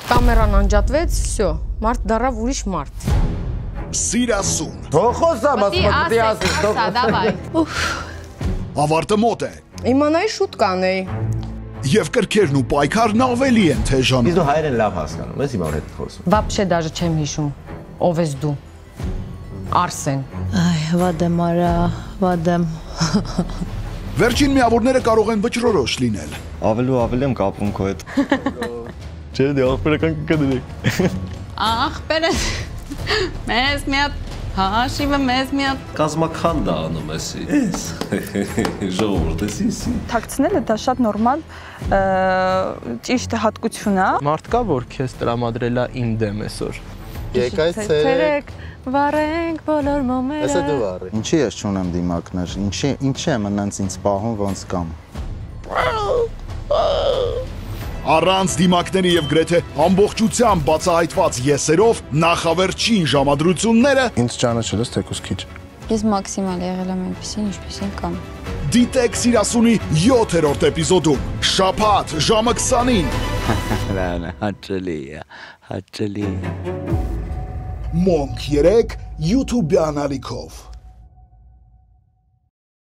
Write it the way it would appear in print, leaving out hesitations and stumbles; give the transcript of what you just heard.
Կամերան անջատվեց, всё, մարդ դարավ ուրիշ մարդ։ Սիրասուն։ Թողոսա, մասմակտի ասես, ասա, դավայ։ Ավարտը մոտ է։ Իմանայի շուտ կանեի։ Եվ կրքերն ու պայքարն ավելի են թեժանում։ Իսկ դու հայերեն լավ հասկանում ես, հիմա որ հետ խոսում։ Вообще даже չեմ հիշում, ով ես դու։ Արսեն։ Այ, վադեմ արա, վադեմ։ Վերջին միավորները կարող են վճռորոշ լինել։ Ավելի ու ավելի եմ կապում քո հետ։ Չէ, դե աղբերական կգնեք։ Աղբերը մեզ մի հատ հաշիվը մեզ մի հատ կազմական դա անում էսի։ Ժողովուրդ էսի։ Թաքցնելը դա շատ նորմալ ճիշտ հատկություն է։ Մարդ կա, որ քեզ տրամադրելա իմ դեմ այսօր։ Եկայ ցերեկ, վառենք բոլոր մոմերը։ Էսը դու վառի։ Ինչի ես չունեմ դիմակներ, ինչի եմ ընանց ինձ պահում ոնց կամ։ Առանց դիմակների եւ գրեթե ամբողջությամբ բացահայտված եսերով նախավերջին ժամադրությունները Ինձ ճանաչելս թեկուս քիչ։ Ես մաքսիմալ եղել եմ այնպեսին, ինչպեսին կամ։ դիտեք Սիրասունի 7-րդ էպիզոդում շաբաթ ժամը 20-ին։ Հաճելի է, հաճելի է։ Monk 3 YouTube-յան ալիքով։